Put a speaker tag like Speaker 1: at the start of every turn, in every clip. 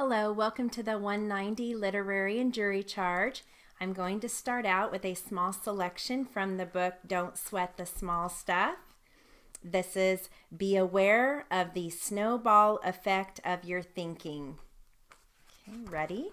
Speaker 1: Hello, welcome to the 190 Literary and Jury Charge. I'm going to start out with a small selection from the book Don't Sweat the Small Stuff. This is Be Aware of the Snowball Effect of Your Thinking. Okay, ready?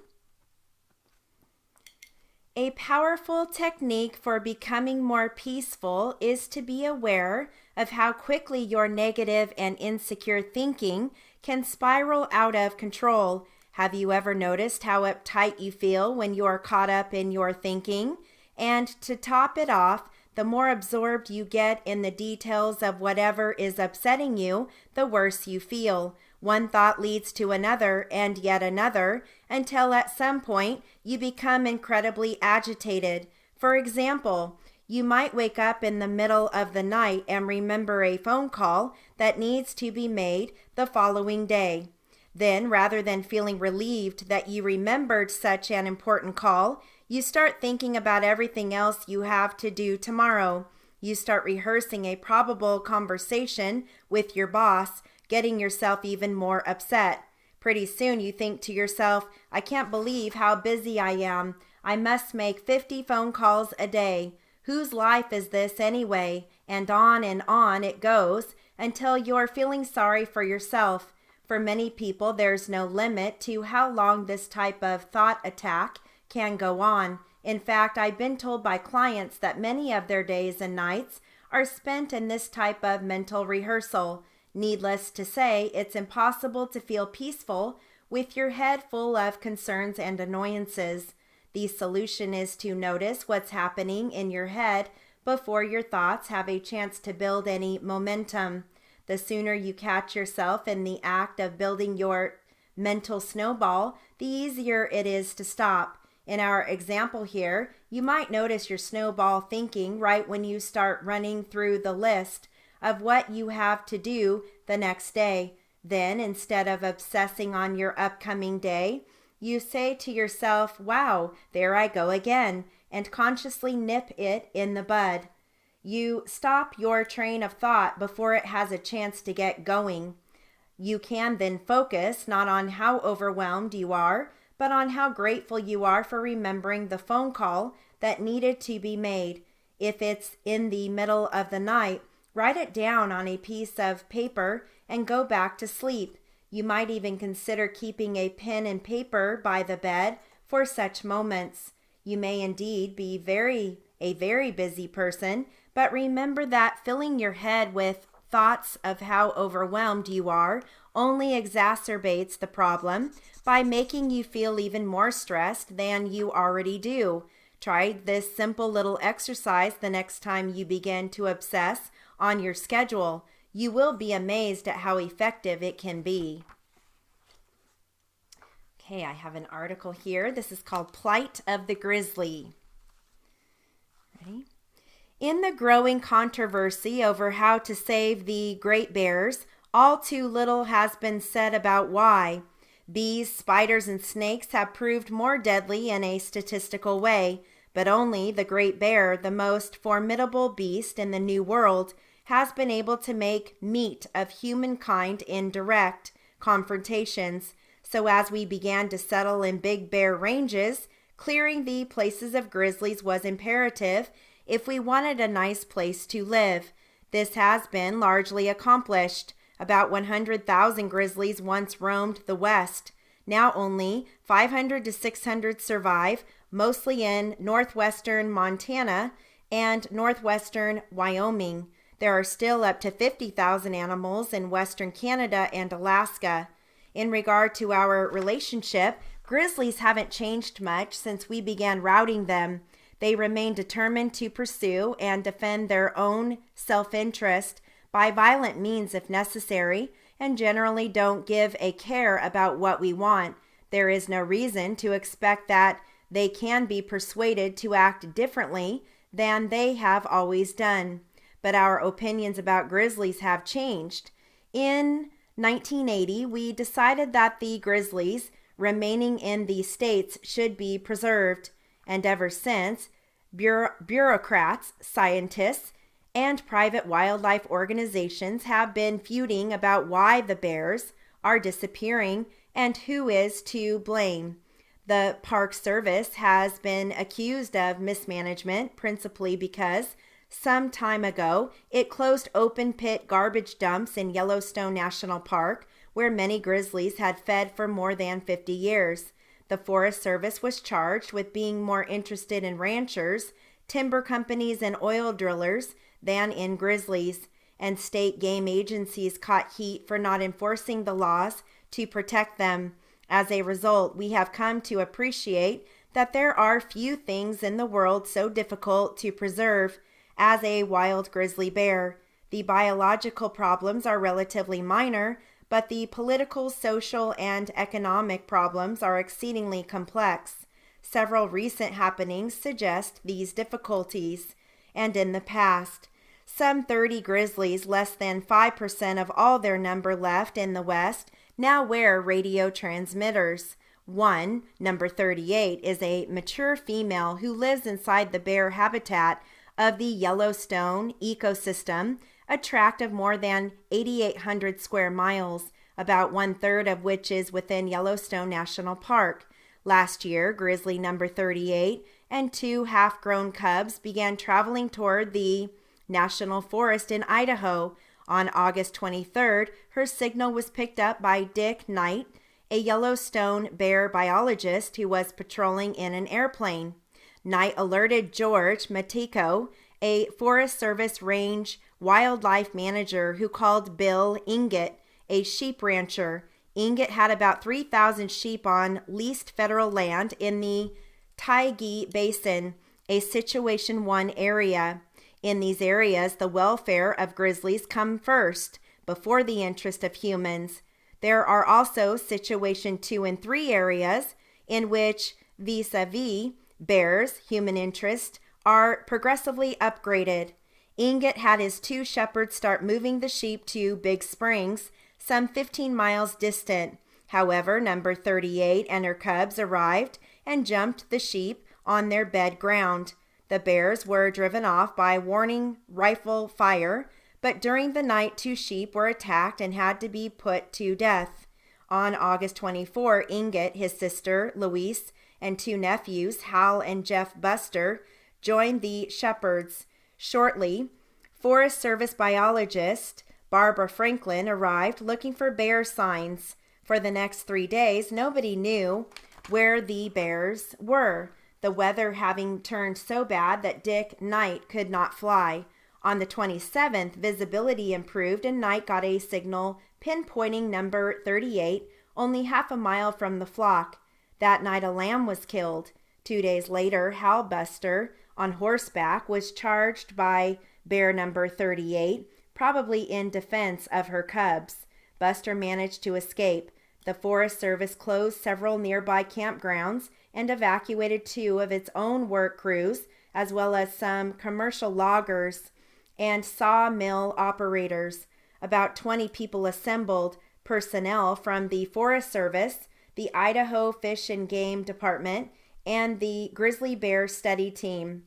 Speaker 1: A powerful technique for becoming more peaceful is to be aware of how quickly your negative and insecure thinking can spiral out of control. Have you ever noticed how uptight you feel when you are caught up in your thinking? And to top it off, the more absorbed you get in the details of whatever is upsetting you, the worse you feel. One thought leads to another and yet another until at some point you become incredibly agitated. For example, you might wake up in the middle of the night and remember a phone call that needs to be made the following day. Then, rather than feeling relieved that you remembered such an important call, you start thinking about everything else you have to do tomorrow. You start rehearsing a probable conversation with your boss, getting yourself even more upset. Pretty soon you think to yourself, I can't believe how busy I am. I must make 50 phone calls a day. Whose life is this anyway? And on it goes until you're feeling sorry for yourself. For many people, there's no limit to how long this type of thought attack can go on. In fact, I've been told by clients that many of their days and nights are spent in this type of mental rehearsal. Needless to say, it's impossible to feel peaceful with your head full of concerns and annoyances. The solution is to notice what's happening in your head before your thoughts have a chance to build any momentum. The sooner you catch yourself in the act of building your mental snowball, the easier it is to stop. In our example here, you might notice your snowball thinking right when you start running through the list of what you have to do the next day. Then, instead of obsessing on your upcoming day, you say to yourself, wow, there I go again, and consciously nip it in the bud. You stop your train of thought before it has a chance to get going. You can then focus not on how overwhelmed you are, but on how grateful you are for remembering the phone call that needed to be made. If it's in the middle of the night, write it down on a piece of paper and go back to sleep. You might even consider keeping a pen and paper by the bed for such moments. You may indeed be a very busy person, but remember that filling your head with thoughts of how overwhelmed you are only exacerbates the problem by making you feel even more stressed than you already do. Try this simple little exercise the next time you begin to obsess on your schedule. You will be amazed at how effective it can be. Okay, I have an article here. This is called Plight of the Grizzly. Ready? In the growing controversy over how to save the great bears, all too little has been said about why. Bees, spiders, and snakes have proved more deadly in a statistical way, but only the great bear, the most formidable beast in the New World, has been able to make meat of humankind in direct confrontations. So as we began to settle in big bear ranges, clearing the places of grizzlies was imperative if we wanted a nice place to live. This has been largely accomplished. About 100,000 grizzlies once roamed the West. Now only 500 to 600 survive, mostly in northwestern Montana and northwestern Wyoming. There are still up to 50,000 animals in western Canada and Alaska. In regard to our relationship, grizzlies haven't changed much since we began routing them. They remain determined to pursue and defend their own self-interest by violent means if necessary, and generally don't give a care about what we want. There is no reason to expect that they can be persuaded to act differently than they have always done. But our opinions about grizzlies have changed. In 1980, we decided that the grizzlies remaining in the states should be preserved. And ever since, bureaucrats, scientists, and private wildlife organizations have been feuding about why the bears are disappearing and who is to blame. The Park Service has been accused of mismanagement, principally because some time ago it closed open pit garbage dumps in Yellowstone National Park, where many grizzlies had fed for more than 50 years. The Forest Service was charged with being more interested in ranchers, timber companies, and oil drillers than in grizzlies, and state game agencies caught heat for not enforcing the laws to protect them. As a result, we have come to appreciate that there are few things in the world so difficult to preserve as a wild grizzly bear. The biological problems are relatively minor, but the political, social, and economic problems are exceedingly complex. Several recent happenings suggest these difficulties. And in the past, some 30 grizzlies, less than 5% of all their number left in the West, now wear radio transmitters. One, number 38, is a mature female who lives inside the bear habitat of the Yellowstone ecosystem, a tract of more than 8,800 square miles, about 1/3 of which is within Yellowstone National Park. Last year, grizzly number 38 and 2 half-grown cubs began traveling toward the National Forest in Idaho. On August 23rd, her signal was picked up by Dick Knight, a Yellowstone bear biologist who was patrolling in an airplane. Knight alerted George Matiko, a Forest Service range wildlife manager, who called Bill Inget, a sheep rancher. Inget had about 3,000 sheep on leased federal land in the Tygi Basin, a Situation 1 area. In these areas, the welfare of grizzlies come first, before the interest of humans. There are also Situation 2 and 3 areas in which, vis-a-vis bears, human interest, are progressively upgraded. Inget had his 2 shepherds start moving the sheep to Big Springs, some 15 miles distant. However, number 38 and her cubs arrived and jumped the sheep on their bed ground. The bears were driven off by warning rifle fire, but during the night 2 sheep were attacked and had to be put to death. On August 24, Inget, his sister, Louise, and 2 nephews, Hal and Jeff Buster, joined the shepherds. Shortly, Forest Service biologist Barbara Franklin arrived looking for bear signs. For the next 3 days, nobody knew where the bears were, the weather having turned so bad that Dick Knight could not fly. On the 27th, visibility improved and Knight got a signal pinpointing number 38 only half a mile from the flock. That night a lamb was killed. 2 days later, Hal Buster, on horseback, was charged by bear number 38, probably in defense of her cubs. Buster managed to escape. The Forest Service closed several nearby campgrounds and evacuated 2 of its own work crews, as well as some commercial loggers and sawmill operators. About 20 people assembled, personnel from the Forest Service, the Idaho Fish and Game Department, and the Grizzly Bear Study Team.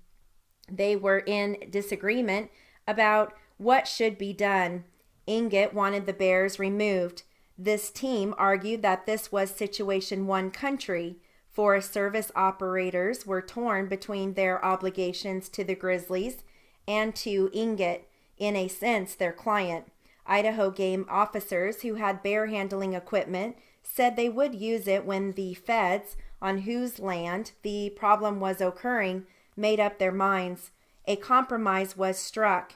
Speaker 1: They were in disagreement about what should be done. Inget wanted the bears removed. This team argued that this was Situation 1 country. Forest Service operators were torn between their obligations to the grizzlies and to Inget, in a sense their client. Idaho game officers who had bear handling equipment said they would use it when the feds, on whose land the problem was occurring, made up their minds. A compromise was struck.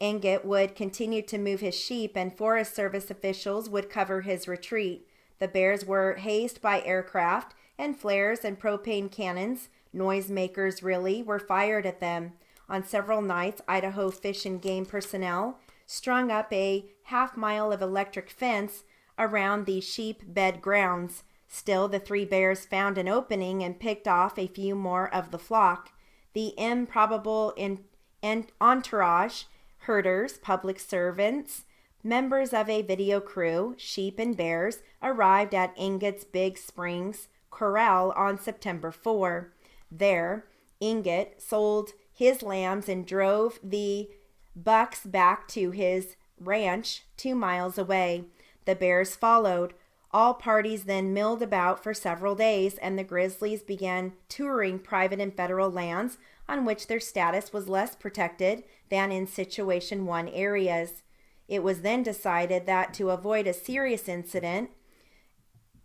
Speaker 1: Inget would continue to move his sheep and Forest Service officials would cover his retreat. The bears were hazed by aircraft, and flares and propane cannons, noisemakers really, were fired at them. On several nights, Idaho Fish and Game personnel strung up a half-mile of electric fence around the sheep bed grounds. Still, the 3 bears found an opening and picked off a few more of the flock. The improbable entourage, herders, public servants, members of a video crew, sheep and bears, arrived at Inget's Big Springs corral on September 4. There, Inget sold his lambs and drove the bucks back to his ranch 2 miles away. The bears followed. All parties then milled about for several days, and the grizzlies began touring private and federal lands on which their status was less protected than in Situation 1 areas. It was then decided that to avoid a serious incident,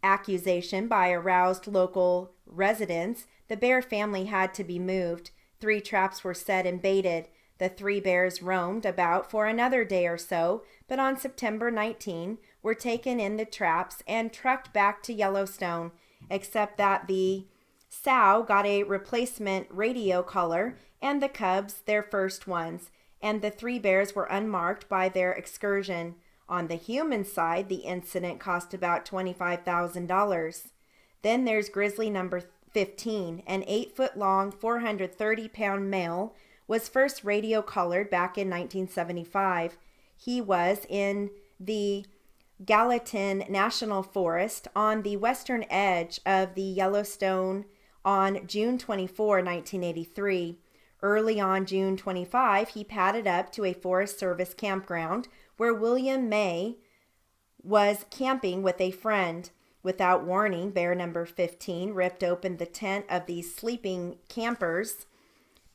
Speaker 1: accusation by aroused local residents, the bear family had to be moved. 3 traps were set and baited. The 3 bears roamed about for another day or so, but on September 19 were taken in the traps and trucked back to Yellowstone, except that the sow got a replacement radio collar and the cubs their first ones, and the 3 bears were unmarked by their excursion. On the human side, the incident cost about $25,000. Then there's grizzly number 15, an 8-foot-long, 430-pound male, was first radio collared back in 1975. He was in the Gallatin National Forest on the western edge of the Yellowstone on June 24, 1983. Early on June 25, he padded up to a Forest Service campground where William May was camping with a friend. Without warning, bear number 15 ripped open the tent of these sleeping campers,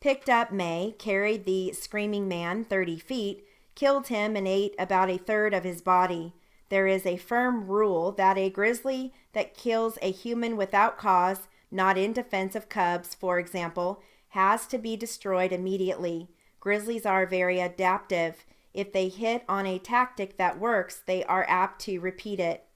Speaker 1: picked up May, carried the screaming man 30 feet, killed him, and ate about a third of his body. There is a firm rule that a grizzly that kills a human without cause, not in defense of cubs, for example, has to be destroyed immediately. Grizzlies are very adaptive. If they hit on a tactic that works, they are apt to repeat it.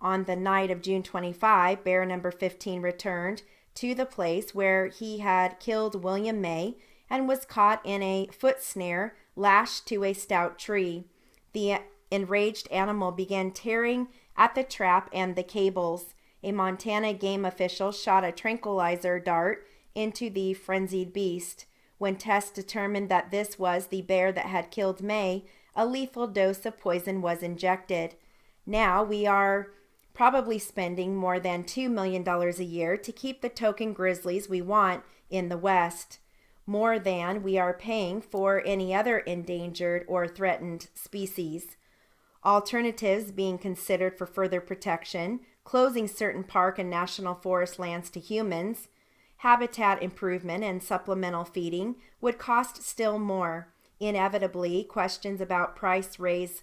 Speaker 1: On the night of June 25, bear number 15 returned to the place where he had killed William May and was caught in a foot snare lashed to a stout tree. The enraged animal began tearing at the trap and the cables. A Montana game official shot a tranquilizer dart into the frenzied beast. When tests determined that this was the bear that had killed May, a lethal dose of poison was injected. Now we are probably spending more than $2 million a year to keep the token grizzlies we want in the West, more than we are paying for any other endangered or threatened species. Alternatives being considered for further protection, closing certain park and national forest lands to humans, habitat improvement, and supplemental feeding would cost still more. Inevitably, questions about price raise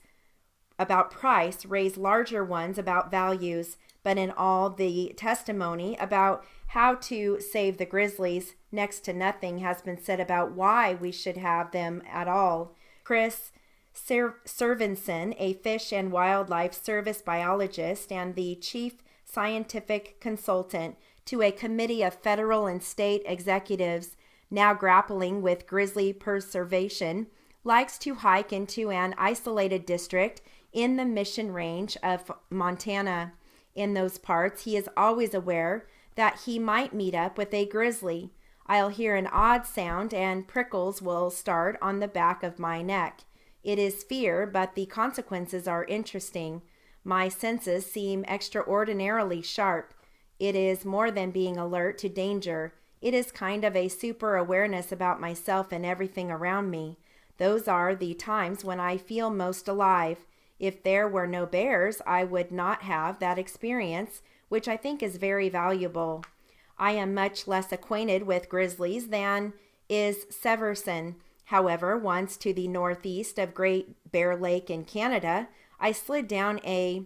Speaker 1: larger ones about values, but in all the testimony about how to save the grizzlies, next to nothing has been said about why we should have them at all. Chris Servinson, a fish and wildlife service biologist and the chief scientific consultant to a committee of federal and state executives now grappling with grizzly preservation, likes to hike into an isolated district in the Mission Range of Montana. In those parts, he is always aware that he might meet up with a grizzly. I'll hear an odd sound and prickles will start on the back of my neck. It is fear, but the consequences are interesting. My senses seem extraordinarily sharp. It is more than being alert to danger. It is kind of a super awareness about myself and everything around me. Those are the times when I feel most alive. If there were no bears, I would not have that experience, which I think is very valuable. I am much less acquainted with grizzlies than is Severson. However, once to the northeast of Great Bear Lake in Canada, I slid down a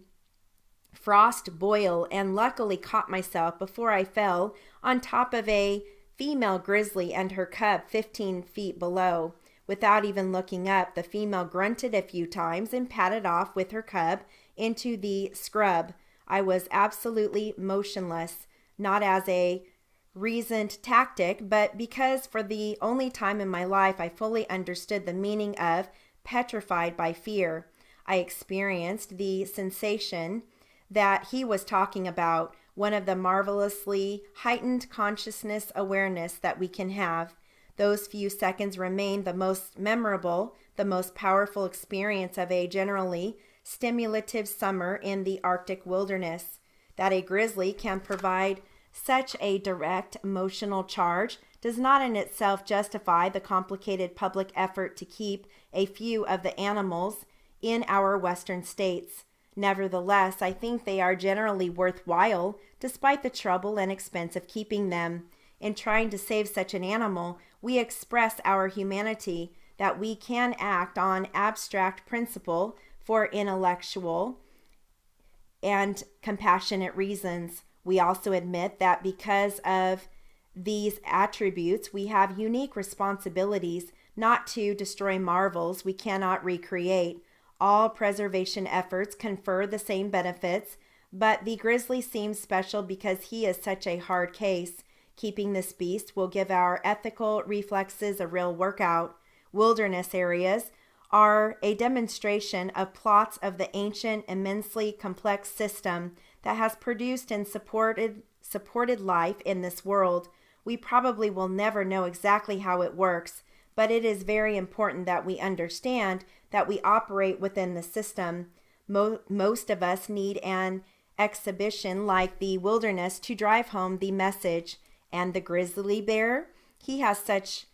Speaker 1: frost boil and luckily caught myself before I fell on top of a female grizzly and her cub 15 feet below. Without even looking up, the female grunted a few times and padded off with her cub into the scrub. I was absolutely motionless, not as a reasoned tactic, but because for the only time in my life I fully understood the meaning of petrified by fear. I experienced the sensation that he was talking about, one of the marvelously heightened consciousness awareness that we can have. Those few seconds remain the most memorable, the most powerful experience of a generally stimulative summer in the Arctic wilderness. That a grizzly can provide such a direct emotional charge does not in itself justify the complicated public effort to keep a few of the animals in our western states. Nevertheless, I think they are generally worthwhile despite the trouble and expense of keeping them. In trying to save such an animal, we express our humanity that we can act on abstract principle for intellectual and compassionate reasons. We also admit that because of these attributes, we have unique responsibilities not to destroy marvels we cannot recreate. All preservation efforts confer the same benefits, but the grizzly seems special because he is such a hard case. Keeping this beast will give our ethical reflexes a real workout. Wilderness areas are a demonstration of plots of the ancient, immensely complex system that has produced and supported life in this world. We probably will never know exactly how it works, but it is very important that we understand that we operate within the system. Most of us need an exhibition like the wilderness to drive home the message. And the grizzly bear, he has such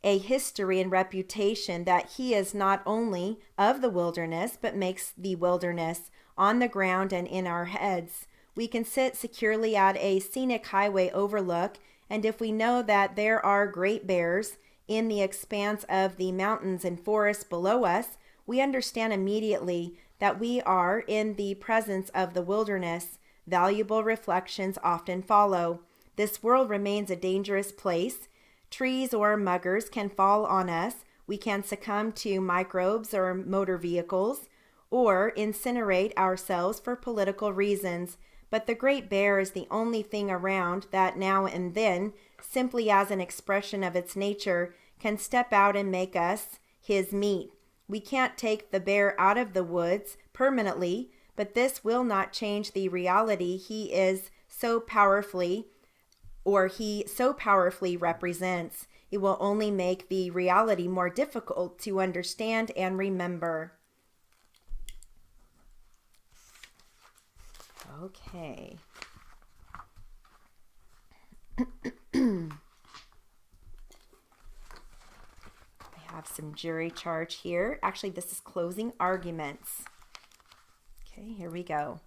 Speaker 1: a history and reputation that he is not only of the wilderness, but makes the wilderness on the ground and in our heads. We can sit securely at a scenic highway overlook, and if we know that there are great bears in the expanse of the mountains and forests below us, we understand immediately that we are in the presence of the wilderness. Valuable reflections often follow. This world remains a dangerous place. Trees or muggers can fall on us. We can succumb to microbes or motor vehicles, or incinerate ourselves for political reasons. But the great bear is the only thing around that now and then, simply as an expression of its nature, can step out and make us his meat. We can't take the bear out of the woods permanently, but this will not change the reality he so powerfully represents. It will only make the reality more difficult to understand and remember. Okay. I have some jury charge here. Actually, this is closing arguments. Okay, here we go.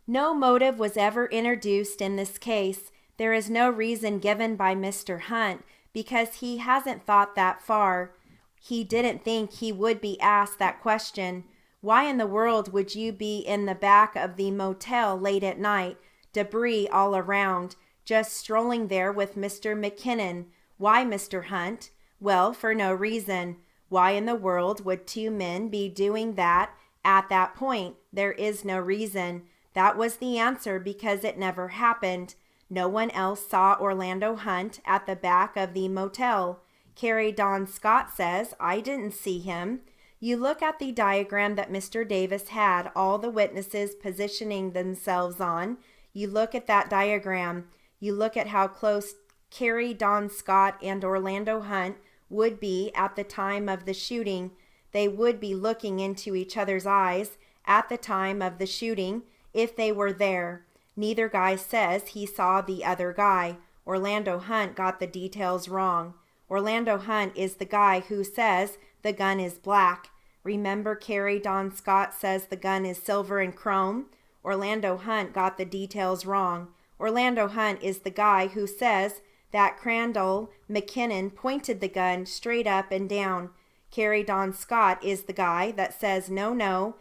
Speaker 1: No motive was ever introduced in this case. There is no reason given by Mr. Hunt because he hasn't thought that far. He didn't think he would be asked that question. Why in the world would you be in the back of the motel late at night, debris all around, just strolling there with Mr. McKinnon? Why, Mr. Hunt? Well, for no reason. Why in the world would two men be doing that at that point? There is no reason. That was the answer because it never happened. No one else saw Orlando Hunt at the back of the motel. Carrie Don Scott says, I didn't see him. You look at the diagram that Mr. Davis had all the witnesses positioning themselves on. You look at that diagram. You look at how close Carrie Don Scott and Orlando Hunt would be at the time of the shooting. They would be looking into each other's eyes at the time of the shooting if they were there. Neither guy says he saw the other guy. Orlando Hunt got the details wrong. Orlando Hunt is the guy who says the gun is black. Remember, Carrie Don Scott says the gun is silver and chrome? Orlando Hunt got the details wrong. Orlando Hunt is the guy who says that Crandall McKinnon pointed the gun straight up and down. Carrie Don Scott is the guy that says, no,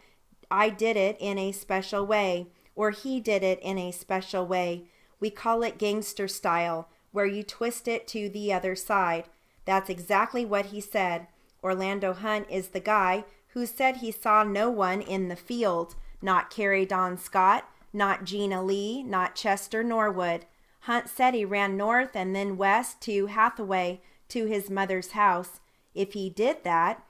Speaker 1: I did it in a special way, or he did it in a special way. We call it gangster style, where you twist it to the other side. That's exactly what he said. Orlando Hunt is the guy who said he saw no one in the field, not Carrie Don Scott, not Gina Lee, not Chester Norwood. Hunt said he ran north and then west to Hathaway to his mother's house. If he did that,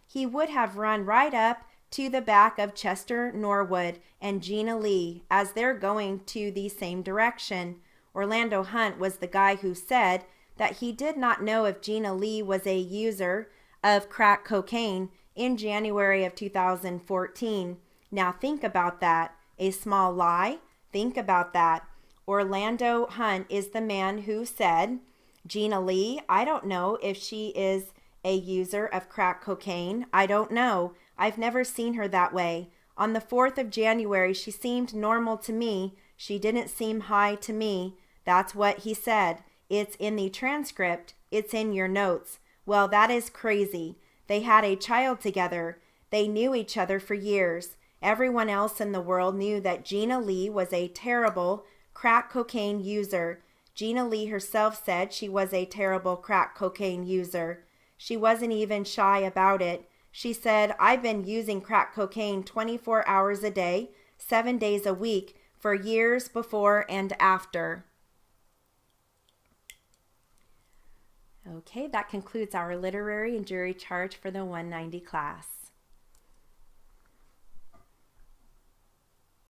Speaker 1: he would have run right up to the back of Chester Norwood and Gina Lee as they're going to the same direction. Orlando Hunt was the guy who said that he did not know if Gina Lee was a user of crack cocaine in January of 2014. Now think about that. A small lie? Think about that. Orlando Hunt is the man who said, Gina Lee, I don't know if she is a user of crack cocaine. I don't know. I've never seen her that way. On the 4th of January, she seemed normal to me. She didn't seem high to me. That's what he said. It's in the transcript. It's in your notes. Well, that is crazy. They had a child together. They knew each other for years. Everyone else in the world knew that Gina Lee was a terrible crack cocaine user. Gina Lee herself said she was a terrible crack cocaine user. She wasn't even shy about it. She said, I've been using crack cocaine 24 hours a day, 7 days a week, for years before and after. Okay, that concludes our literary and jury charge for the 190 class.